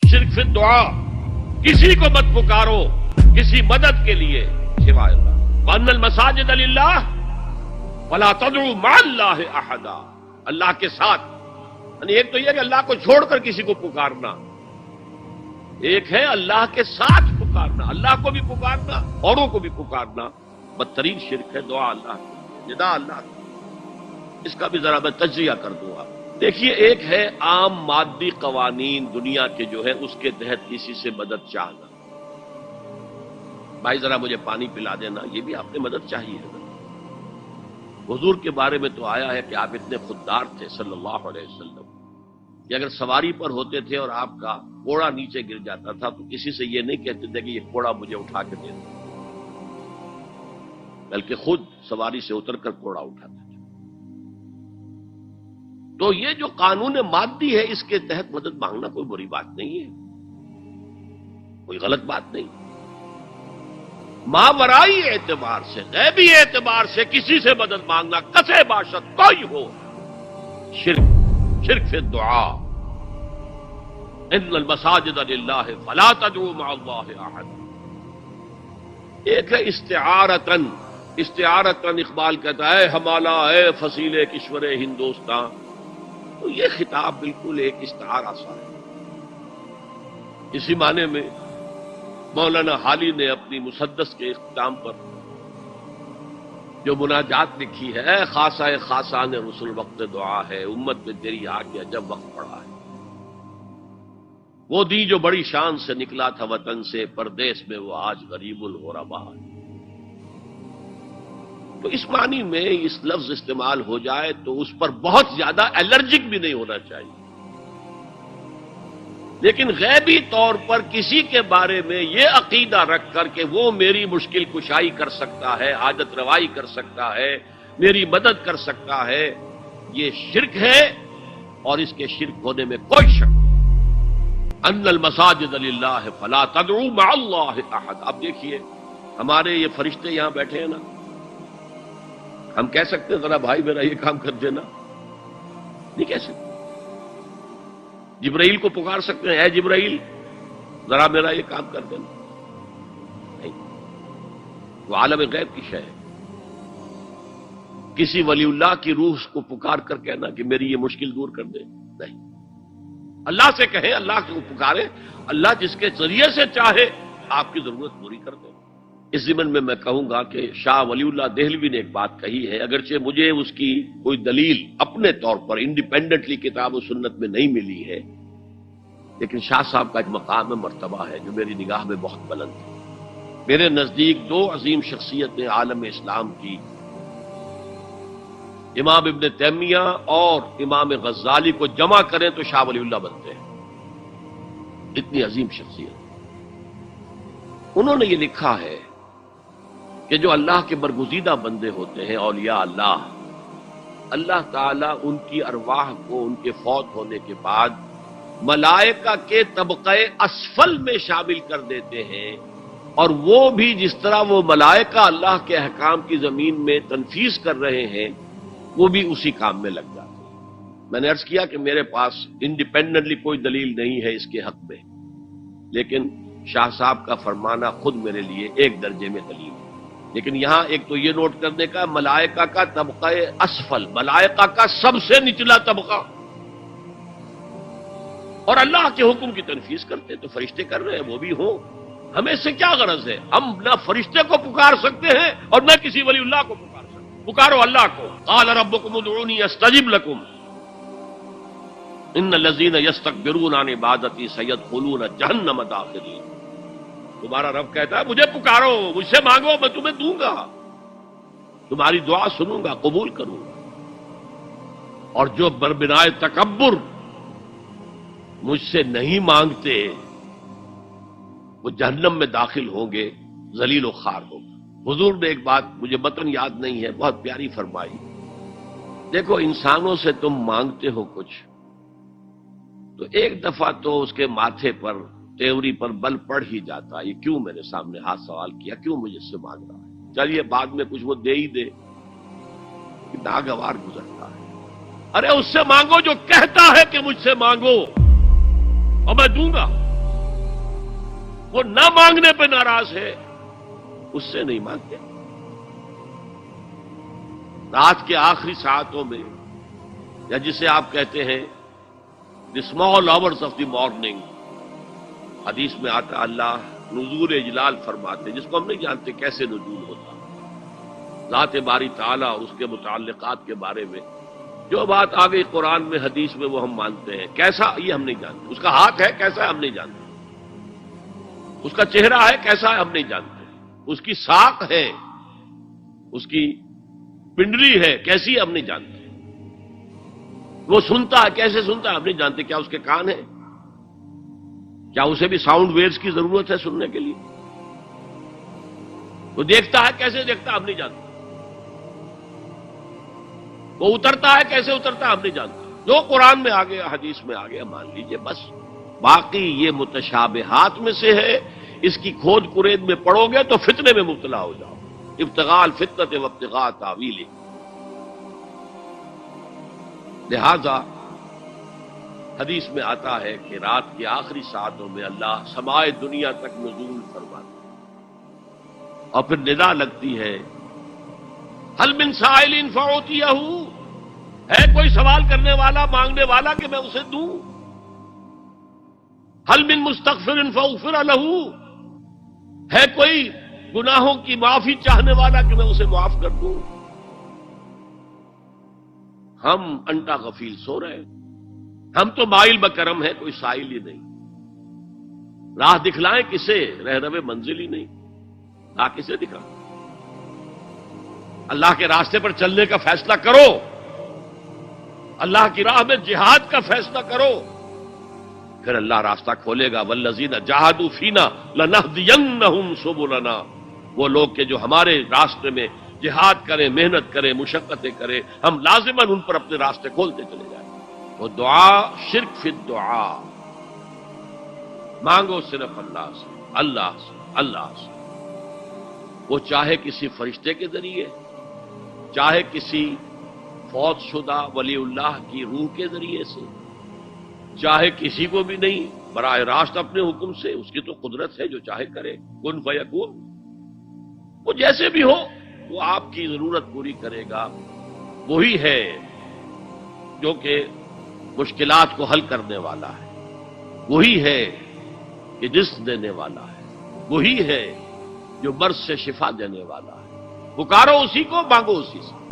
शिर्क फी दुआ, किसी को मत पुकारो किसी मदद के लिए सिवाय अल्लाह। वअन्नल मसाजिद लिल्लाह फला तदउ मअल्लाहि अहदा, अल्लाह के साथ, यानी एक तो यह कि अल्लाह को छोड़कर किसी को पुकारना, एक है अल्लाह के साथ पुकारना, अल्लाह को भी पुकारना औरों को भी पुकारना। बदतरीन शिर्क है दुआ अल्लाह की, निदा अल्लाह की। इसका भी जरा मैं तज्जिया कर दूंगा। देखिए, एक है आम मादी कवानीन दुनिया के जो है उसके तहत किसी से मदद चाहना, भाई जरा मुझे पानी पिला देना, ये भी आपने मदद चाहिए है ना। हुजूर के बारे में तो आया है कि आप इतने खुददार थे सल्लल्लाहु अलैहि वसल्लम कि अगर सवारी पर होते थे और आपका कोड़ा नीचे गिर जाता था तो किसी से ये नहीं कहते थे कि ये कोड़ा मुझे उठा के दे दो, बल्कि खुद सवारी से उतरकर कोड़ा उठाते थे। तो ये जो कानून मादी है, इसके तहत मदद मांगना कोई बुरी बात नहीं है, कोई गलत बात नहीं। मावराई एतबार से, गैबी एतबार से किसी से मदद मांगना, कसे बाशत कोई हो, शिर्क फी दुआ। इन्नल मसाजिद लिल्लाह फला तदउ मअल्लाहि अहद। एक है इस्तिआरतन, इस्तिआरतन इकबाल कहता है हमारा है फसीले किश्वरे हिंदुस्तान, तो ये खिताब बिल्कुल एक इस्तिआरा सा है। इसी माने में मौलाना हाली ने अपनी मुसद्दस के इख्तिताम पर जो मुनाजात लिखी है, खासा खासा ने रसूल वक्त दुआ है, उम्मत में तेरी आ गया जब वक्त पड़ा है। वो दी जो बड़ी शान से निकला था वतन से, परदेश में वो आज गरीबुल गुरबा है। तो इस मानी में इस लफ्ज इस्तेमाल हो जाए तो उस पर बहुत ज्यादा एलर्जिक भी नहीं होना चाहिए, लेकिन गैबी तौर पर किसी के बारे में यह अकीदा रख कर के वो मेरी मुश्किल कुशाई कर सकता है, आदत रवाई कर सकता है, मेरी मदद कर सकता है, ये शिर्क है और इसके शिर्क होने में कोई शक नहीं। अन्नल मसाजिद लिल्लाह फला तदउ मअल्लाहि अहद। अब देखिए, हमारे ये फरिश्ते यहां बैठे हैं ना, हम कह सकते हैं जरा भाई मेरा ये काम कर देना? नहीं कह सकते। जिब्राइल को पुकार सकते हैं, ऐ जिब्राइल जरा मेरा ये काम कर देना? नहीं, वो आलम गैब की शय है। किसी वलीउल्लाह की रूह को पुकार कर कहना कि मेरी ये मुश्किल दूर कर दे, नहीं। अल्लाह से कहें, अल्लाह को पुकारे, अल्लाह जिसके जरिए से चाहे आपकी जरूरत पूरी कर दे। इस ज़िमन में मैं कहूंगा कि शाह वलीउल्लाह देहलवी ने एक बात कही है, अगरचे मुझे उसकी कोई दलील अपने तौर पर इंडिपेंडेंटली किताब और सुन्नत में नहीं मिली है, लेकिन शाह साहब का एक मकाम मर्तबा है जो मेरी निगाह में बहुत बुलंद है। मेरे नजदीक दो अजीम शख्सियतें आलम इस्लाम की, इमाम इब्न तैमिया और इमाम गज्जाली को जमा करें तो शाह वलीउल्लाह बनते हैं, इतनी अजीम शख्सियत। उन्होंने ये लिखा है कि जो अल्लाह के बरगुज़ीदा बंदे होते हैं, औलिया अल्लाह, अल्लाह ताला उनकी अरवाह को उनके फौत होने के बाद मलाइका के तबक़े असफल में शामिल कर देते हैं, और वो भी जिस तरह वो मलाइका अल्लाह के अहकाम की जमीन में तनफीज कर रहे हैं, वो भी उसी काम में लग जाते हैं। मैंने अर्ज किया कि मेरे पास इंडिपेंडेंटली कोई दलील नहीं है इसके हक में, लेकिन शाह साहब का फरमाना खुद मेरे लिए एक दर्जे में दलील है। लेकिन यहां एक तो ये नोट करने का, मलाइका का तबका असफल, मलाइका का सबसे निचला तबका, और अल्लाह के हुक्म की तनफीज करते तो फरिश्ते कर रहे हैं, वो भी हो, हमें इससे क्या गरज है? हम ना फरिश्ते को पुकार सकते हैं और न किसी वलीउल्लाह को पुकार सकते। पुकारो अल्लाह को। क़ाल रब्बुकुम उदऊनी अस्तजिब लकुम इन्नल लज़ीना यस्तकबिरून अन इबादती सयदखुलून जहन्नम दाखिरीन। तुम्हारा रब कहता है मुझे पुकारो, मुझसे मांगो, मैं तुम्हें दूंगा, तुम्हारी दुआ सुनूंगा, कबूल करूंगा। और जो बरबिनाए तकब्बुर मुझसे नहीं मांगते वो जहन्नम में दाखिल होंगे, जलील व खार होंगे। हुजूर ने एक बात, मुझे मतन याद नहीं है, बहुत प्यारी फरमाई। देखो, इंसानों से तुम मांगते हो कुछ, तो एक दफा तो उसके माथे पर, तेवरी पर बल पड़ ही जाता, ये क्यों मेरे सामने हाथ सवाल किया, क्यों मुझे इससे मांग रहा है, चलिए बाद में कुछ वो दे ही दे, नागवार गुजरता है। अरे उससे मांगो जो कहता है कि मुझसे मांगो और मैं दूंगा। وہ نہ مانگنے پہ ناراض ہے اس سے نہیں مانگتے. رات کے آخری ساعتوں میں، یا جسے آپ کہتے ہیں the small hours of the morning, حدیث میں آتا اللہ نزول اجلال فرماتے، جس کو ہم نہیں جانتے کیسے نزول ہوتا. ذات باری تعالیٰ اور اس کے متعلقات کے بارے میں جو بات آ گئی قرآن میں حدیث میں وہ ہم مانتے ہیں. کیسا یہ ہم نہیں جانتے. اس کا ہاتھ ہے کیسا ہے ہم نہیں جانتے. اس کا چہرہ ہے کیسا ہے ہم نہیں جانتے. اس کی ساق ہے، اس کی پنڈلی ہے کیسی ہے ہم نہیں جانتے. وہ سنتا ہے کیسے سنتا ہے ہم نہیں جانتے. کیا اس کے کان ہیں؟ کیا اسے بھی ساؤنڈ ویوز کی ضرورت ہے سننے کے لیے؟ وہ دیکھتا ہے کیسے دیکھتا ہے ہم نہیں جانتے. وہ اترتا ہے کیسے اترتا ہے ہم نہیں جانتے. جو قرآن میں آ گیا حدیث میں آ گیا مان لیجئے بس. باقی یہ متشابہات میں سے ہے. اس کی کھود کرید میں پڑو گے تو فتنے میں مبتلا ہو جاؤ. ابتغاء الفتنۃ وابتغاء تاویلہ. لہذا حدیث میں آتا ہے کہ رات کی آخری ساعتوں میں اللہ سمائے دنیا تک نزول فرماتا اور پھر ندا لگتی ہے حل من سائل فاعطیہ، ہے کوئی سوال کرنے والا مانگنے والا کہ میں اسے دوں. حل من مستغفر فاغفر لہ، ہے کوئی گناہوں کی معافی چاہنے والا کہ میں اسے معاف کر دوں. ہم انٹا غفیل سو رہے ہیں. ہم تو مائل بکرم ہے، کوئی سائل ہی نہیں. راہ دکھلائیں کسے؟ رہنم منزل ہی نہیں. راہ کسے دکھائیں؟ اللہ کے راستے پر چلنے کا فیصلہ کرو. اللہ کی راہ میں جہاد کا فیصلہ کرو، پھر اللہ راستہ کھولے گا. والذین جاہدوا فینا لنہدینہم سبلنا. وہ لوگ کہ جو ہمارے راستے میں جہاد کریں، محنت کریں، مشقتیں کریں، ہم لازماً ان پر اپنے راستے کھولتے چلے جائیں. وہ دعا شرک فی الدعا. مانگو صرف اللہ سے، اللہ سے، اللہ سے. وہ چاہے کسی فرشتے کے ذریعے، چاہے کسی فوت شدہ ولی اللہ کی روح کے ذریعے سے، چاہے کسی کو بھی نہیں، براہ راست اپنے حکم سے. اس کی تو قدرت ہے، جو چاہے کرے. کن فیکون. وہ جیسے بھی ہو وہ آپ کی ضرورت پوری کرے گا. وہی ہے جو کہ مشکلات کو حل کرنے والا ہے. وہی ہے کہ جسم دینے والا ہے. وہی ہے جو مرض سے شفا دینے والا ہے. پکارو اسی کو، مانگو اسی سے.